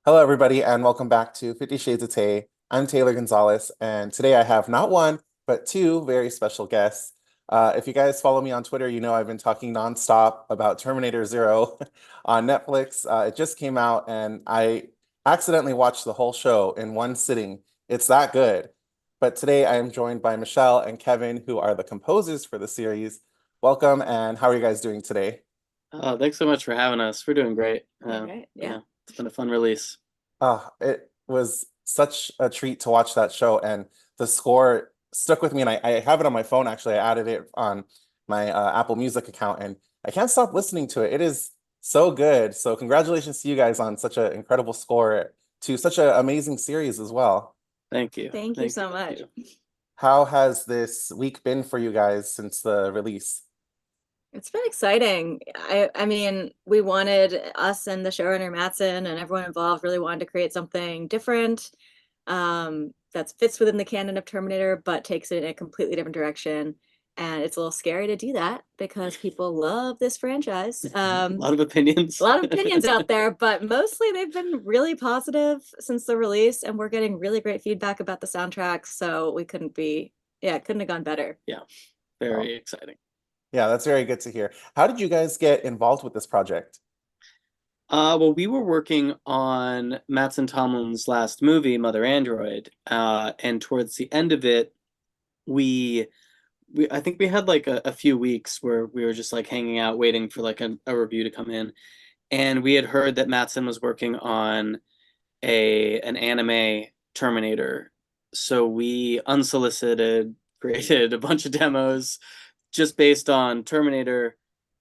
Hello, everybody, and welcome back to 50 Shades of Tay. I'm Taylor Gonzalez, and today I have not one, but two very special guests. If you guys follow me on Twitter, you know I've been talking nonstop about Terminator Zero on Netflix. It just came out, and I accidentally watched the whole show in one sitting. It's that good. But today I am joined by Michelle and Kevin, who are the composers for the series. Welcome, and how are you guys doing today? Thanks so much for having us. We're doing great. Right. Yeah. It's been a fun release. It was such a treat to watch that show, and the score stuck with me. And I have it on my phone, actually. I added it on my Apple Music account, and I can't stop listening to it. It is so good. So, congratulations to you guys on such an incredible score to such an amazing series as well. Thank you. Thank you so much. How has this week been for you guys since the release? It's been exciting. I mean, we wanted us and the showrunner Matson and everyone involved really wanted to create something different that fits within the canon of Terminator, but takes it in a completely different direction. And it's a little scary to do that because people love this franchise. A lot of opinions. A lot of opinions out there, but mostly they've been really positive since the release, and we're getting really great feedback about the soundtrack. So we couldn't be, yeah, it couldn't have gone better. Yeah, very exciting. Yeah, that's very good to hear. How did you guys get involved with this project? Well, we were working on Mattson Tomlin's last movie, Mother Android, and towards the end of it, we I think we had like a few weeks where we were just like hanging out, waiting for like a review to come in, and we had heard that Mattson was working on an anime Terminator, so we unsolicited created a bunch of demos just based on Terminator,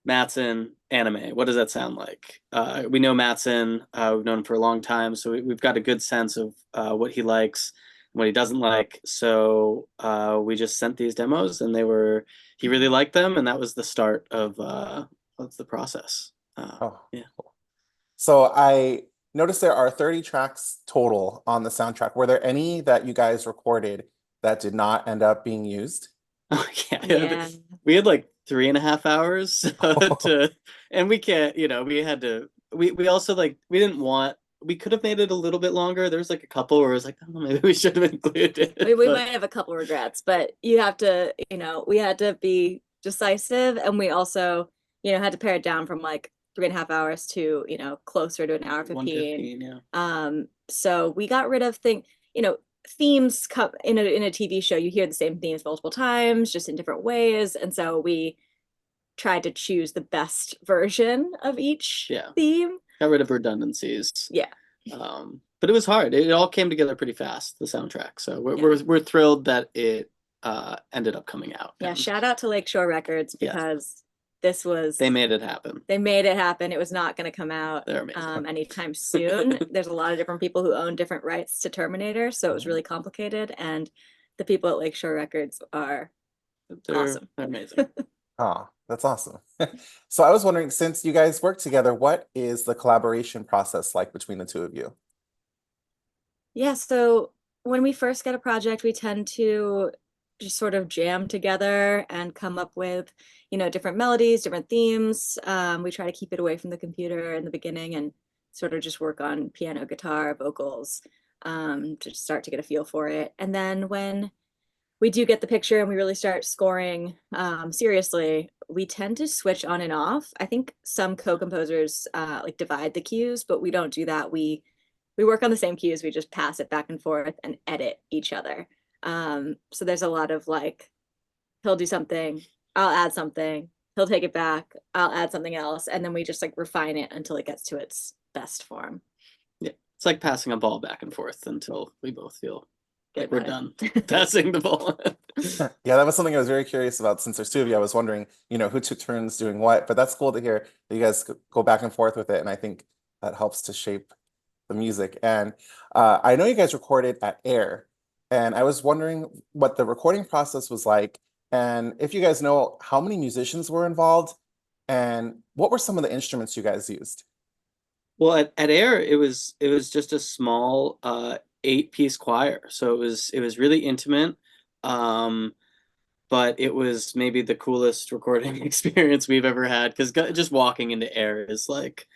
Mattson, anime. What does that sound like? We know Mattson. We've known him for a long time, so we've got a good sense of what he likes and what he doesn't like. So we just sent these demos, and he really liked them, and that was the start of the process. Oh, Yeah. cool. So I noticed there are 30 tracks total on the soundtrack. Were there any that you guys recorded that did not end up being used? Oh, yeah. Yeah. We had like 3.5 hours and we can't, we had to, we also like, we could have made it a little bit longer. There was like a couple where it was like, oh, maybe we should have included it. We might have a couple regrets, but you have to, we had to be decisive, and we also, had to pare it down from like 3.5 hours to, closer to an hour 15. 1:15, yeah. So we got rid of themes come in a TV show. You hear the same themes multiple times, just in different ways, and so we tried to choose the best version of each Yeah. theme. Got rid of redundancies. Yeah. But it was hard. It all came together pretty fast, the soundtrack. So we're thrilled that it ended up coming out. Yeah, And shout out to Lakeshore Records because this was they made it happen. They made it happen. It was not going to come out They're amazing. anytime soon. There's a lot of different people who own different rights to Terminator, so it was really complicated. And the people at Lakeshore Records are awesome. They're amazing. Oh, that's awesome. So I was wondering, since you guys work together, what is the collaboration process like between the two of you? Yeah, so when we first get a project, we tend to just sort of jam together and come up with, different melodies, different themes. We try to keep it away from the computer in the beginning and sort of just work on piano, guitar, vocals, to start to get a feel for it. And then when we do get the picture and we really start scoring seriously, we tend to switch on and off. I think some co-composers like divide the cues, but we don't do that. We work on the same cues, we just pass it back and forth and edit each other. So there's a lot of like, he'll do something, I'll add something, he'll take it back, I'll add something else, and then we just like refine it until it gets to its best form. Yeah. It's like passing a ball back and forth until we both feel like we're Right. done passing the ball. Yeah, that was something I was very curious about since there's two of you. I was wondering, who took turns doing what, but that's cool to hear that you guys go back and forth with it. And I think that helps to shape the music. And I know you guys recorded at Air, and I was wondering what the recording process was like, and if you guys know how many musicians were involved, and what were some of the instruments you guys used? Well, at Air, it was just a small 8-piece choir, so it was really intimate. Um, but it was maybe the coolest recording experience we've ever had because just walking into Air is like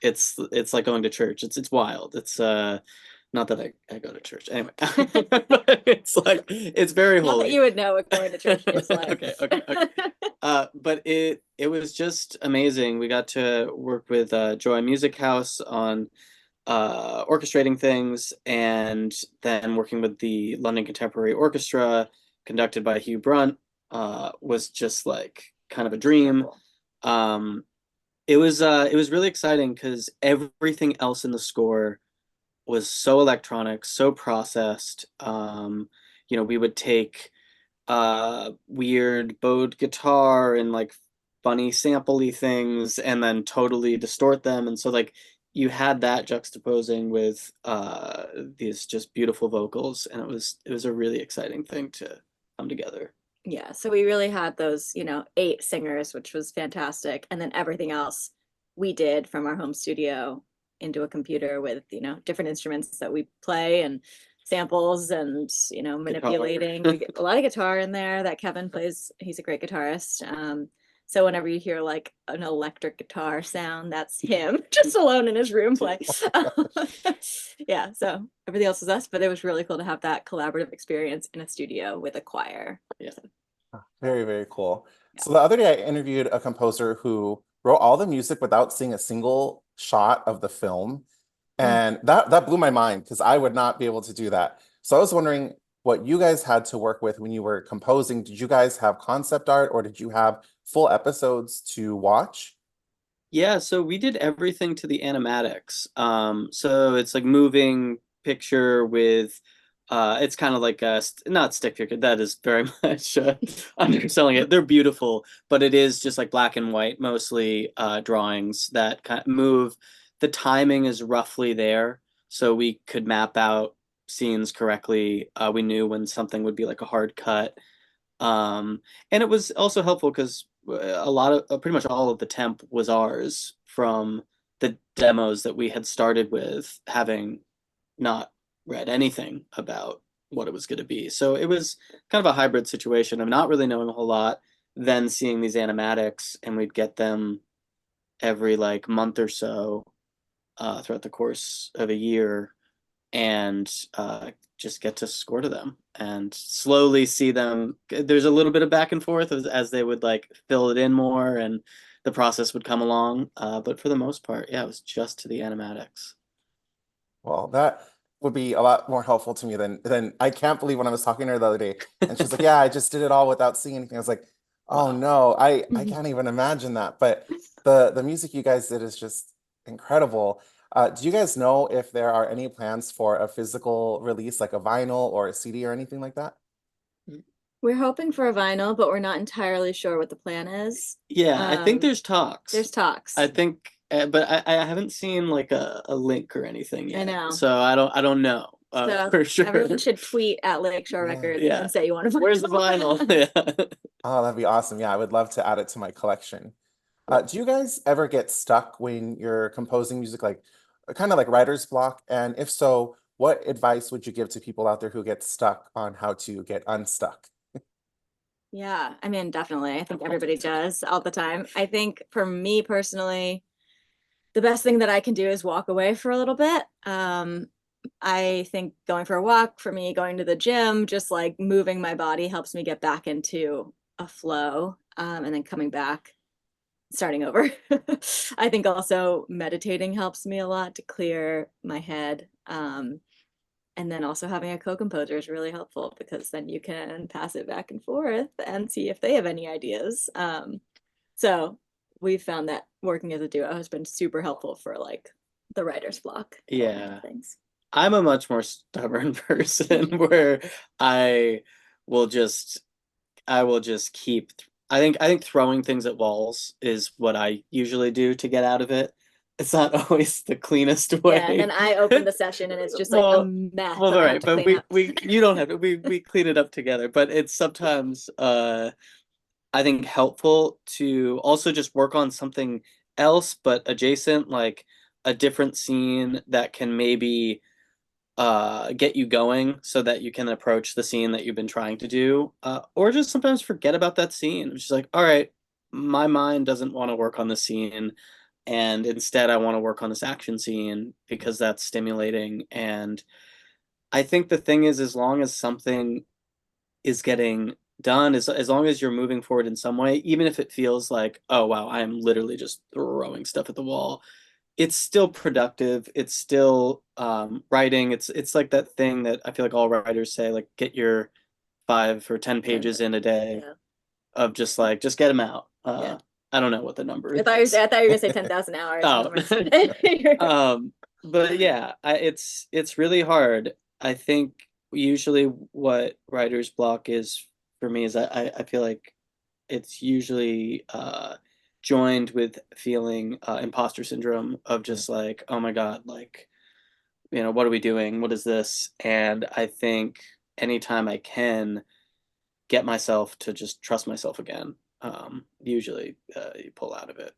it's like going to church. It's wild. It's not that I go to church anyway. It's very Not that holy. you would know what going to church is like. Okay. But it was just amazing. We got to work with Joy Music House on orchestrating things, and then working with the London Contemporary Orchestra, conducted by Hugh Brunt, was just like kind of a dream. Um, it was really exciting because everything else in the score was so electronic, so processed. We would take weird bowed guitar and like funny sampley things and then totally distort them. And so like you had that juxtaposing with these just beautiful vocals, and it was a really exciting thing to come together. Yeah, so we really had those, 8 singers, which was fantastic. And then everything else we did from our home studio into a computer with, different instruments that we play and samples and, manipulating. We get a lot of guitar in there that Kevin plays. He's a great guitarist. So whenever you hear like an electric guitar sound, that's him just alone in his room playing. Yeah, so everything else is us, but it was really cool to have that collaborative experience in a studio with a choir. Yeah. So, Very, very cool. yeah. So the other day I interviewed a composer who wrote all the music without seeing a single shot of the film. And that blew my mind because I would not be able to do that. So I was wondering what you guys had to work with when you were composing. Did you guys have concept art, or did you have full episodes to watch? Yeah, so we did everything to the animatics. So it's like moving picture with it's kind of like not stick figure. That is very much underselling it. They're beautiful, but it is just like black and white, mostly drawings that kind of move. The timing is roughly there, so we could map out scenes correctly. We knew when something would be like a hard cut. And it was also helpful because a lot of pretty much all of the temp was ours from the demos that we had started with, having not read anything about what it was going to be. So it was kind of a hybrid situation of not really knowing a whole lot, then seeing these animatics, and we'd get them every like month or so throughout the course of a year, and just get to score to them and slowly see them. There's a little bit of back and forth as they would like fill it in more, and the process would come along. But for the most part, yeah, it was just to the animatics. Well, that would be a lot more helpful to me than I can't believe when I was talking to her the other day and she's like, yeah, I just did it all without seeing anything. I was like, oh Wow. no, I can't even imagine that. But the music you guys did is just incredible. Do you guys know if there are any plans for a physical release, like a vinyl or a CD or anything like that? We're hoping for a vinyl, but we're not entirely sure what the plan is. Yeah, I think there's talks. There's talks. I think, but I haven't seen like a link or anything yet. I know. So I don't know So for sure. everyone should tweet at Lakeshore Yeah. Records Yeah. and say you want to. Where's the vinyl? Yeah. Oh, that'd be awesome. Yeah, I would love to add it to my collection. Do you guys ever get stuck when you're composing music, like kind of like writer's block? And if so, what advice would you give to people out there who get stuck on how to get unstuck? Yeah, I mean, definitely. I think everybody does all the time. I think for me personally, the best thing that I can do is walk away for a little bit. I think going for a walk, for me, going to the gym, just like moving my body helps me get back into a flow, and then coming back, starting over. I think also meditating helps me a lot to clear my head. And then also having a co-composer is really helpful because then you can pass it back and forth and see if they have any ideas. So we've found that working as a duo has been super helpful for like the writer's block. Yeah. Things. I'm a much more stubborn person where I will just keep. I think throwing things at walls is what I usually do to get out of it. It's not always the cleanest way. Yeah, and then I open the session and it's just like a mess. Well, that I all have right, to but clean up. we you don't have to. We clean it up together. But it's sometimes I think helpful to also just work on something else but adjacent, like a different scene that can maybe get you going so that you can approach the scene that you've been trying to do, or just sometimes forget about that scene. It's just like, all right, my mind doesn't want to work on the scene. and instead I want to work on this action scene because that's stimulating. And I think the thing is, as long as something is getting done, as long as you're moving forward in some way, even if it feels like, oh wow, I am literally just throwing stuff at the wall, it's still productive. It's still writing. It's like that thing that I feel like all writers say, like get your 5 or 10 pages in a day Yeah. of just like just get them out. Yeah. I don't know what the number I is. thought you were gonna say 10,000 hours. Oh. But yeah, it's really hard. I think usually what writer's block is for me is I feel like it's usually joined with feeling imposter syndrome of just like, oh my God, like, what are we doing? What is this? And I think anytime I can get myself to just trust myself again, usually you pull out of it.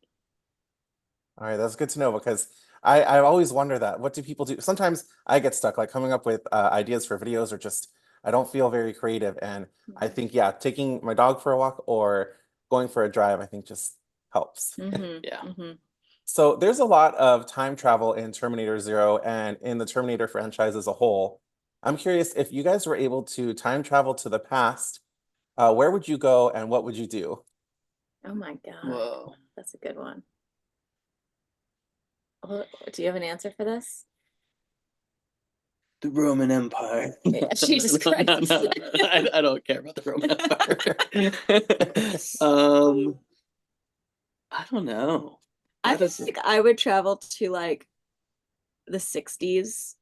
All right, that's good to know because I always wonder that. What do people do? Sometimes I get stuck like coming up with ideas for videos or just I don't feel very creative. And I think, yeah, taking my dog for a walk or going for a drive, I think just helps. Yeah. So there's a lot of time travel in Terminator Zero and in the Terminator franchise as a whole. I'm curious if you guys were able to time travel to the past, where would you go and what would you do? Oh my God. Whoa. That's a good one. Oh, do you have an answer for this? The Roman Empire. Jesus Christ. No. I don't care about the Roman Empire. I don't know. I think I would travel to like the 60s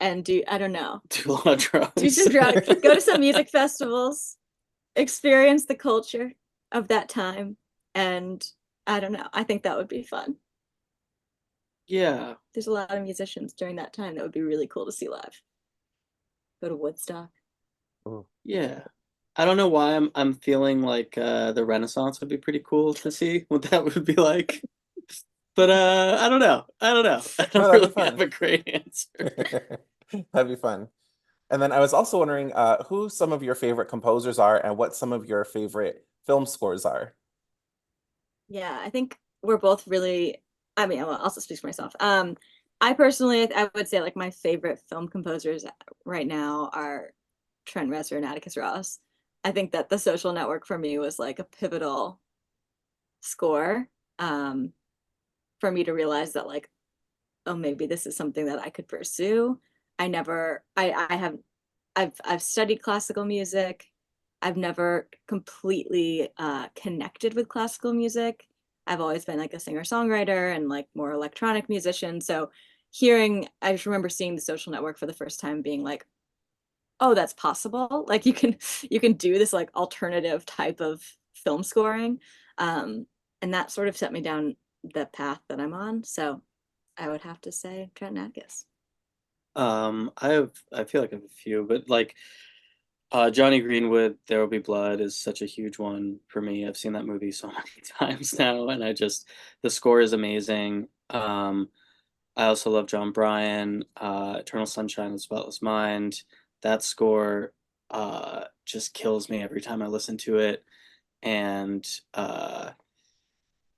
and do, I don't know. Do a lot of drugs. Do some drugs. Go to some music festivals, experience the culture of that time. And I don't know. I think that would be fun. Yeah. There's a lot of musicians during that time that would be really cool to see live. Go to Woodstock. Yeah. I don't know why I'm feeling like the Renaissance would be pretty cool to see what that would be like. But I don't know. I don't that'd really be fun. have a great answer. That'd be fun. And then I was also wondering who some of your favorite composers are and what some of your favorite film scores are. Yeah, I think we're both really, I mean, I'll also speak for myself. I personally, I would say like my favorite film composers right now are Trent Reznor and Atticus Ross. I think that The Social Network for me was like a pivotal score for me to realize that like, oh, maybe this is something that I could pursue. I've studied classical music. I've never completely connected with classical music. I've always been like a singer-songwriter and like more electronic musician. So I just remember seeing The Social Network for the first time being like, oh, that's possible. Like you can do this like alternative type of film scoring. And that sort of set me down the path that I'm on. So I would have to say Trent and Atticus. I feel like I have a few, but like Johnny Greenwood, There Will Be Blood is such a huge one for me. I've seen that movie so many times now, and the score is amazing. I also love John Bryan, Eternal Sunshine of the Spotless Mind. That score just kills me every time I listen to it. And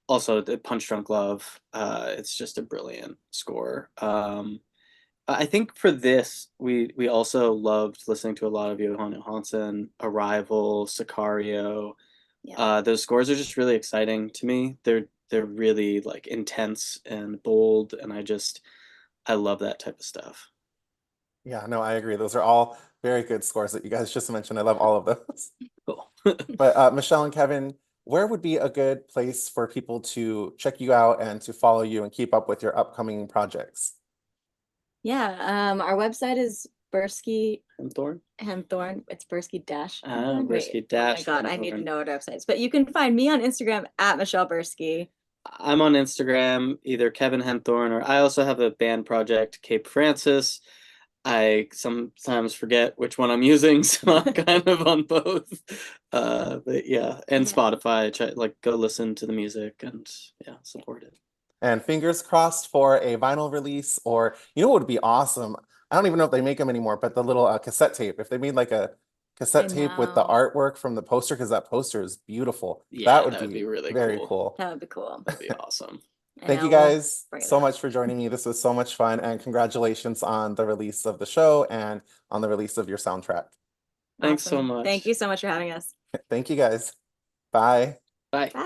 also the Punch Drunk Love. It's just a brilliant score. I think for this, we also loved listening to a lot of Johan Johansson, Arrival, Sicario. Yeah. Those scores are just really exciting to me. They're really like intense and bold, and I love that type of stuff. Yeah, no, I agree. Those are all very good scores that you guys just mentioned. I love all of those. Cool. But Michelle and Kevin, where would be a good place for people to check you out and to follow you and keep up with your upcoming projects? Yeah, our website is Birsky Henthorn? Henthorn. It's Birsky dash. Birsky Oh my dash. God, I need to Henthorn. know what our website is. But you can find me on Instagram at Michelle Birsky. I'm on Instagram, either Kevin Henthorn, or I also have a band project, Cape Francis. I sometimes forget which one I'm using, so I'm kind of on both. But yeah, and Yeah. Spotify, go listen to the music and yeah, support it. And fingers crossed for a vinyl release, or you know what would be awesome? I don't even know if they make them anymore, but the little cassette tape. If they made like a cassette tape with the know. artwork from the poster, because that poster is beautiful. Yeah, That would that'd be be really very cool. cool. That would be cool. That'd be awesome. Thank you we'll guys bring it so up. much for joining me. This was so much fun, and congratulations on the release of the show and on the release of your soundtrack. Thanks so Awesome. much. Thank you so much for having us. Thank you guys. Bye. Bye. Bye.